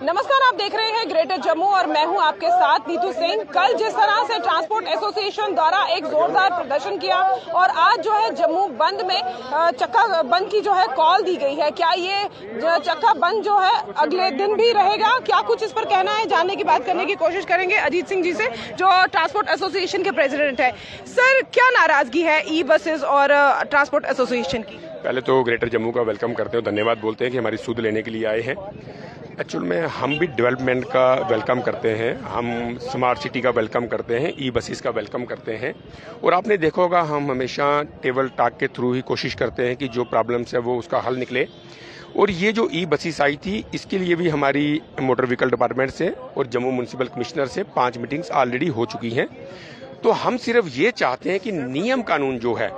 नमस्कार, आप देख रहे हैं ग्रेटर जम्मू और मैं हूं आपके साथ नीतू सिंह। कल जिस तरह से ट्रांसपोर्ट एसोसिएशन द्वारा एक जोरदार प्रदर्शन किया और आज जो है जम्मू बंद में चक्का बंद की जो है कॉल दी गई है, क्या ये चक्का बंद जो है अगले दिन भी रहेगा? क्या कुछ इस पर कहना है, जानने की बात करने की कोशिश करेंगे अजीत सिंह जी से, जो ट्रांसपोर्ट एसोसिएशन के प्रेसिडेंट है। सर, क्या नाराजगी है ई बसेस और ट्रांसपोर्ट एसोसिएशन की? पहले तो ग्रेटर जम्मू का वेलकम करते हैं, धन्यवाद बोलते हैं कि हमारी सुध लेने के लिए आए हैं। एक्चुअल में हम भी डेवलपमेंट का वेलकम करते हैं, हम स्मार्ट सिटी का वेलकम करते हैं, ई बसेस का वेलकम करते हैं। और आपने देखा होगा हम हमेशा टेबल टॉक के थ्रू ही कोशिश करते हैं कि जो प्रॉब्लम्स है वो उसका हल निकले। और ये जो ई बसेस आई थी इसके लिए भी हमारी मोटर व्हीकल डिपार्टमेंट से और जम्मू म्यूनिसिपल कमिश्नर से 5 मीटिंग्स ऑलरेडी हो चुकी हैं। तो हम सिर्फ ये चाहते हैं कि नियम कानून जो है,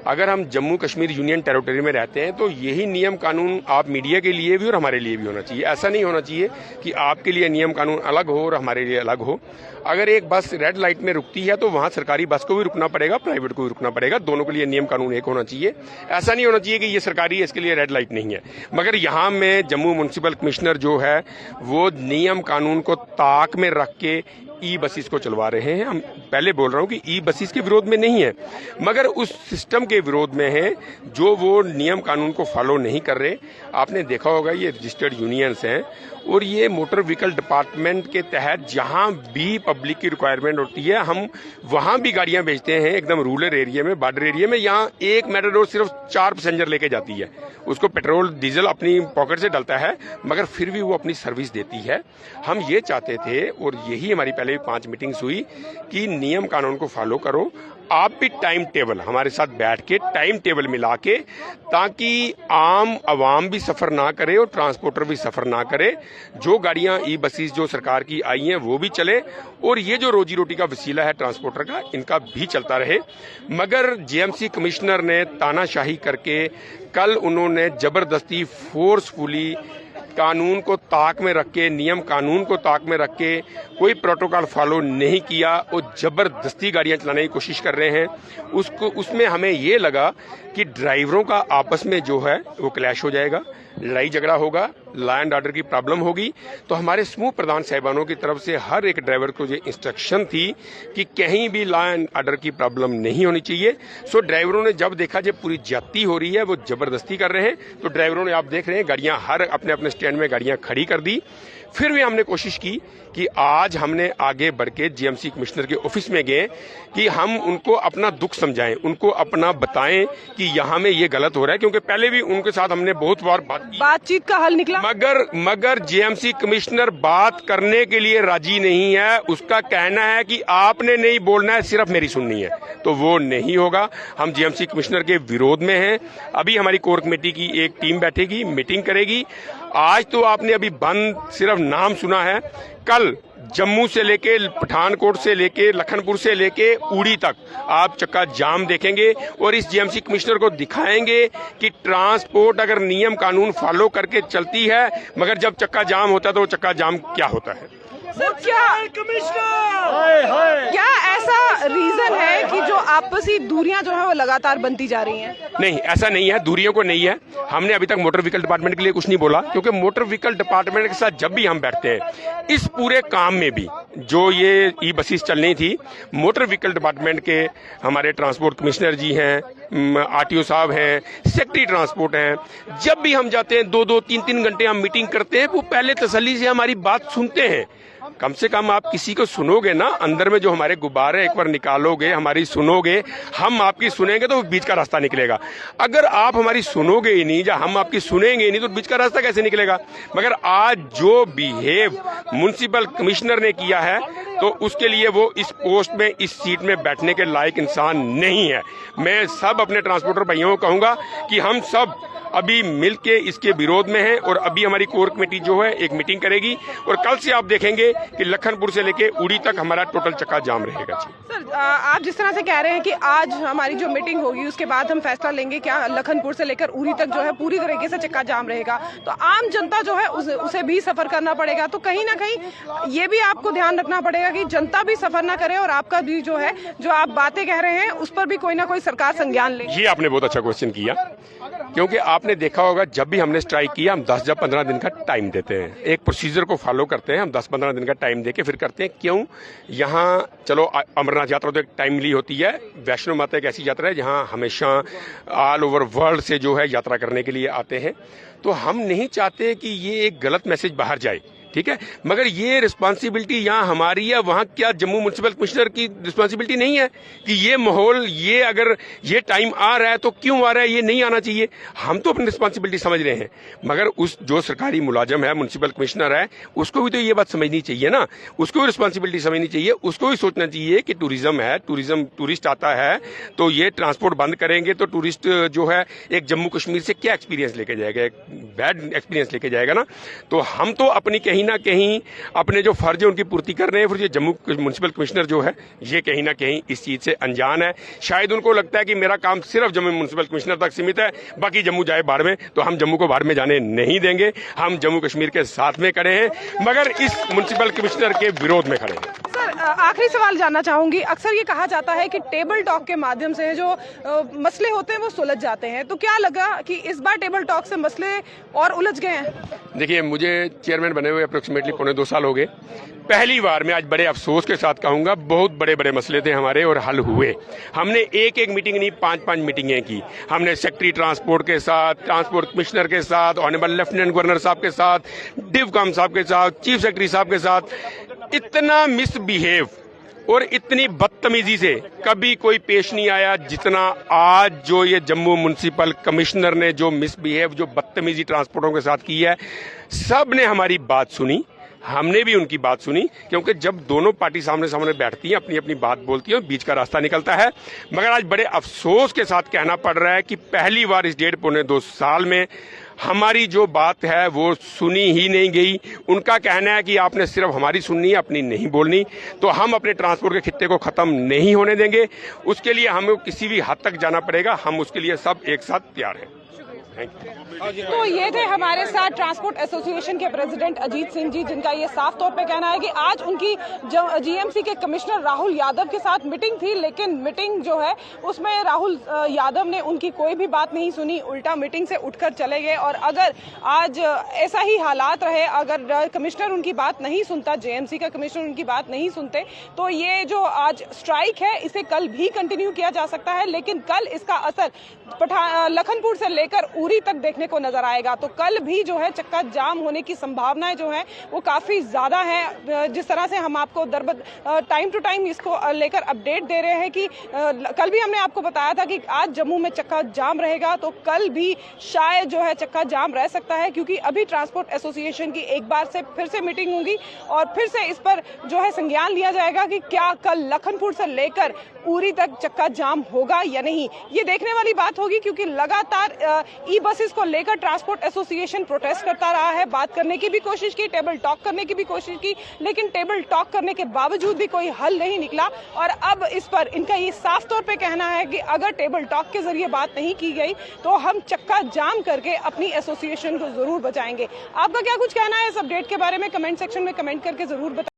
अगर हम जम्मू कश्मीर यूनियन टेरिटरी में रहते हैं तो यही नियम कानून आप मीडिया के लिए भी और हमारे लिए भी होना चाहिए। ऐसा नहीं होना चाहिए कि आपके लिए नियम कानून अलग हो और हमारे लिए अलग हो। अगर एक बस रेड लाइट में रुकती है तो वहां सरकारी बस को भी रुकना पड़ेगा, प्राइवेट को भी रुकना पड़ेगा, दोनों के लिए नियम कानून एक होना चाहिए। ऐसा नहीं होना चाहिए कि ये सरकारी है इसके लिए रेड लाइट नहीं है। मगर यहाँ में जम्मू म्यूनिसिपल कमिश्नर जो है वो नियम कानून को ताक में रख के ई बसेस को चलवा रहे हैं। हम पहले बोल रहा हूं कि ई बसेस के विरोध में नहीं है, मगर उस सिस्टम के विरोध में है जो वो नियम कानून को फॉलो नहीं कर रहे। आपने देखा होगा ये रजिस्टर्ड यूनियंस हैं और ये मोटर व्हीकल डिपार्टमेंट के तहत जहां भी पब्लिक की रिक्वायरमेंट होती है हम वहां भी गाड़ियां भेजते हैं। एकदम रूरल एरिया में, बॉर्डर एरिया में, यहाँ एक मेटाडोर सिर्फ 4 पैसेंजर लेके जाती है। उसको पेट्रोल डीजल अपनी पॉकेट से डलता है, मगर फिर भी वो अपनी सर्विस देती है। हम ये चाहते थे और यही हमारी पहले भी 5 मीटिंग्स हुई कि नियम कानून को फॉलो करो। आप भी टाइम टेबल हमारे साथ बैठ के टाइम टेबल मिला के, ताकि आम आवाम भी सफर ना करे और ट्रांसपोर्टर भी सफर ना करे। जो गाड़ियां ई बसेस जो सरकार की आई हैं वो भी चले और ये जो रोजी रोटी का वसीला है ट्रांसपोर्टर का, इनका भी चलता रहे। मगर जेएमसी कमिश्नर ने तानाशाही करके कल उन्होंने जबरदस्ती फोर्सफुली कानून को ताक में रख के, नियम कानून को ताक में रख के कोई प्रोटोकॉल फॉलो नहीं किया और जबरदस्ती गाड़ियां चलाने की कोशिश कर रहे हैं। उसमें हमें ये लगा कि ड्राइवरों का आपस में जो है वो क्लैश हो जाएगा, लड़ाई झगड़ा होगा, लॉ एंड ऑर्डर की प्रॉब्लम होगी। तो हमारे समूह प्रधान साहिबानों की तरफ से हर एक ड्राइवर को ये इंस्ट्रक्शन थी कि कहीं भी लॉ एंड ऑर्डर की प्रॉब्लम नहीं होनी चाहिए। सो ड्राइवरों ने जब देखा जब पूरी ज्यादती हो रही है, वो जबरदस्ती कर रहे हैं, तो ड्राइवरों ने, आप देख रहे हैं, गाड़ियां हर अपने अपने स्टैंड में गाड़ियां खड़ी कर दी। फिर भी हमने कोशिश की कि आज हमने आगे बढ़ के जीएमसी कमिश्नर के ऑफिस में गए कि हम उनको अपना दुख समझाएं, उनको अपना बताएं कि यहाँ में ये गलत हो रहा है, क्योंकि पहले भी उनके साथ हमने बहुत बार बातचीत का हल निकला। मगर जीएमसी कमिश्नर बात करने के लिए राजी नहीं है। उसका कहना है कि आपने नहीं बोलना है, सिर्फ मेरी सुननी है। तो वो नहीं होगा। हम जीएमसी कमिश्नर के विरोध में हैं। अभी हमारी कोर कमेटी की एक टीम बैठेगी, मीटिंग करेगी। आज तो आपने अभी बंद सिर्फ नाम सुना है, कल जम्मू से लेके पठानकोट से लेके लखनपुर से लेके उड़ी तक आप चक्का जाम देखेंगे और इस जीएमसी कमिश्नर को दिखाएंगे कि ट्रांसपोर्ट अगर नियम कानून फॉलो करके चलती है, मगर जब चक्का जाम होता है तो वो चक्का जाम क्या होता है। सर, क्या ऐसा रीजन है कि जो आपसी दूरियां जो है वो लगातार बनती जा रही हैं? नहीं, ऐसा नहीं है, दूरियों को नहीं है। हमने अभी तक मोटर व्हीकल डिपार्टमेंट के लिए कुछ नहीं बोला, क्योंकि मोटर व्हीकल डिपार्टमेंट के साथ जब भी हम बैठते हैं इस पूरे काम में भी जो ये ई बसेस चलनी थी, मोटर व्हीकल डिपार्टमेंट के हमारे ट्रांसपोर्ट कमिश्नर जी हैं, आरटीओ साहब हैं, सेक्रेटरी ट्रांसपोर्ट हैं, जब भी हम जाते हैं 2-2, 3-3 घंटे हम मीटिंग करते हैं। वो पहले तसल्ली से हमारी बात सुनते हैं। कम से कम आप किसी को सुनोगे ना, अंदर में जो हमारे गुब्बारे एक बार निकालोगे, हमारी सुनोगे, हम आपकी सुनेंगे तो बीच का रास्ता निकलेगा। अगर आप हमारी सुनोगे ही नहीं या हम आपकी सुनेंगे ही नहीं तो बीच का रास्ता कैसे निकलेगा। मगर आज जो बिहेव म्युनिसिपल कमिश्नर ने किया है तो उसके लिए वो इस पोस्ट में, इस सीट में बैठने के लायक इंसान नहीं है। मैं सब अपने ट्रांसपोर्टर भाइयों को कहूंगा कि हम सब अभी मिलके इसके विरोध में है और अभी हमारी कोर कमेटी जो है एक मीटिंग करेगी और कल से आप देखेंगे कि लखनपुर से लेके उड़ी तक हमारा टोटल चक्का जाम रहेगा। सर, आप जिस तरह से कह रहे हैं कि आज हमारी जो मीटिंग होगी उसके बाद हम फैसला लेंगे, क्या लखनपुर से लेकर उड़ी तक जो है पूरी तरीके से चक्का जाम रहेगा, तो आम जनता जो है उसे भी सफर करना पड़ेगा। तो कहीं ना कहीं ये भी आपको ध्यान रखना पड़ेगा कि जनता भी सफर ना करे और आपका भी जो है, जो आप बातें कह रहे हैं उस पर भी कोई ना कोई सरकार संज्ञान ले। ये आपने बहुत अच्छा क्वेश्चन किया, क्योंकि आपने आपने देखा होगा जब भी हमने स्ट्राइक किया हम 10 या 15 दिन का टाइम देते हैं, एक प्रोसीजर को फॉलो करते हैं। हम 10-15 दिन का टाइम देके फिर करते हैं। क्यों? यहाँ चलो अमरनाथ यात्रा तो एक टाइमली होती है, वैष्णो माता एक ऐसी यात्रा है जहाँ हमेशा ऑल ओवर वर्ल्ड से जो है यात्रा करने के लिए आते हैं। तो हम नहीं चाहते कि ये एक गलत मैसेज बाहर जाए, ठीक है। मगर ये रिस्पांसिबिलिटी यहाँ हमारी है, वहाँ क्या जम्मू म्युनिसिपल कमिश्नर की रिस्पांसिबिलिटी नहीं है कि ये माहौल, ये अगर ये टाइम आ रहा है तो क्यों आ रहा है, ये नहीं आना चाहिए। हम तो अपनी रिस्पांसिबिलिटी समझ रहे हैं, मगर उस जो सरकारी मुलाजम है, म्युनिसिपल कमिश्नर है, उसको भी तो ये बात समझनी चाहिए ना, उसको भी रिस्पांसिबिलिटी समझनी चाहिए। उसको भी सोचना चाहिए कि टूरिज्म है, टूरिस्ट आता है तो ये ट्रांसपोर्ट बंद करेंगे तो टूरिस्ट जो है एक जम्मू कश्मीर से क्या एक्सपीरियंस लेके जाएगा, एक बैड एक्सपीरियंस लेके जाएगा ना। तो हम तो अपनी कहीं ना कहीं अपने जो फर्ज है उनकी पूर्ति कर रहे हैं। फिर ये जम्मू म्युनिसिपल कमिश्नर जो है ये कहीं ना कहीं इस चीज से अनजान है। शायद उनको लगता है कि मेरा काम सिर्फ जम्मू म्युनिसिपल कमिश्नर तक सीमित है, बाकी जम्मू जाए बाढ़ में, तो हम जम्मू को बाढ़ में जाने नहीं देंगे। हम जम्मू कश्मीर के साथ में खड़े हैं, मगर इस म्युनिसिपल कमिश्नर के विरोध में खड़े हैं। सर, आखिरी सवाल जानना चाहूंगी। अक्सर ये कहा जाता है कि टेबल टॉक के माध्यम से जो मसले होते हैं वो सुलझ जाते हैं, तो क्या लगा कि इस बार टेबल टॉक से मसले और उलझ गए हैं? देखिए, मुझे चेयरमैन बने हुए अप्रोक्सीमेटली 2.25 साल हो गए। पहली बार मैं आज बड़े अफसोस के साथ कहूंगा, बहुत बड़े बड़े मसले थे हमारे और हल हुए। हमने एक एक मीटिंग नहीं, 5-5 मीटिंगें की। हमने सेक्रेटरी ट्रांसपोर्ट के साथ, ट्रांसपोर्ट कमिश्नर के साथ, ऑनरेबल लेफ्टिनेंट गवर्नर साहब के साथ, डिवकॉम साहब के साथ, चीफ सेक्रेटरी साहब के साथ। इतना मिसबिहेव और इतनी बदतमीजी से कभी कोई पेश नहीं आया जितना आज जो ये जम्मू म्युनिसिपल कमिश्नर ने जो मिसबिहेव, जो बदतमीजी ट्रांसपोर्टरों के साथ की है। सब ने हमारी बात सुनी, हमने भी उनकी बात सुनी, क्योंकि जब दोनों पार्टी सामने सामने बैठती हैं, अपनी अपनी बात बोलती है, बीच का रास्ता निकलता है। मगर आज बड़े अफसोस के साथ कहना पड़ रहा है कि पहली बार इस 1.5-2 साल में हमारी जो बात है वो सुनी ही नहीं गई। उनका कहना है कि आपने सिर्फ हमारी सुननी है, अपनी नहीं बोलनी। तो हम अपने ट्रांसपोर्ट के खित्ते को खत्म नहीं होने देंगे। उसके लिए हमें किसी भी हद तक जाना पड़ेगा। हम उसके लिए सब एक साथ तैयार हैं। तो ये थे हमारे साथ ट्रांसपोर्ट एसोसिएशन के प्रेसिडेंट अजीत सिंह जी, जिनका ये साफ तौर पे कहना है कि आज उनकी जीएमसी के कमिश्नर राहुल यादव के साथ मीटिंग थी, लेकिन मीटिंग जो है उसमें राहुल यादव ने उनकी कोई भी बात नहीं सुनी, उल्टा मीटिंग से उठकर चले गए। और अगर आज ऐसा ही हालात रहे, अगर कमिश्नर उनकी बात नहीं सुनता, जेएमसी का कमिश्नर उनकी बात नहीं सुनते, तो ये जो आज स्ट्राइक है इसे कल भी कंटिन्यू किया जा सकता है। लेकिन कल इसका असर लखनपुर से लेकर उरी तक देखने को नजर आएगा। तो कल भी जो है चक्का जाम होने की संभावनाएं जो है वो काफी ज्यादा है। जिस तरह से हम आपको टाइम टू टाइम इसको लेकर अपडेट दे रहे हैं कि कल भी हमने आपको बताया था कि आज जम्मू में चक्का जाम रहेगा, तो कल भी शायद जो है चक्का जाम रह सकता है, क्योंकि अभी ट्रांसपोर्ट एसोसिएशन की एक बार से फिर से मीटिंग होगी और फिर से इस पर जो है संज्ञान लिया जाएगा कि क्या कल लखनपुर से लेकर उरी तक चक्का जाम होगा या नहीं। ये देखने वाली बात होगी, क्योंकि लगातार ई बसेस को लेकर ट्रांसपोर्ट एसोसिएशन प्रोटेस्ट करता रहा है। बात करने की भी कोशिश की, टेबल टॉक करने की भी कोशिश की, लेकिन टेबल टॉक करने के बावजूद भी कोई हल नहीं निकला। और अब इस पर इनका ये साफ तौर पे कहना है कि अगर टेबल टॉक के जरिए बात नहीं की गई तो हम चक्का जाम करके अपनी एसोसिएशन को जरूर बचाएंगे। आपका क्या कुछ कहना है इस अपडेट के बारे में? कमेंट सेक्शन में कमेंट करके जरूर बताएं।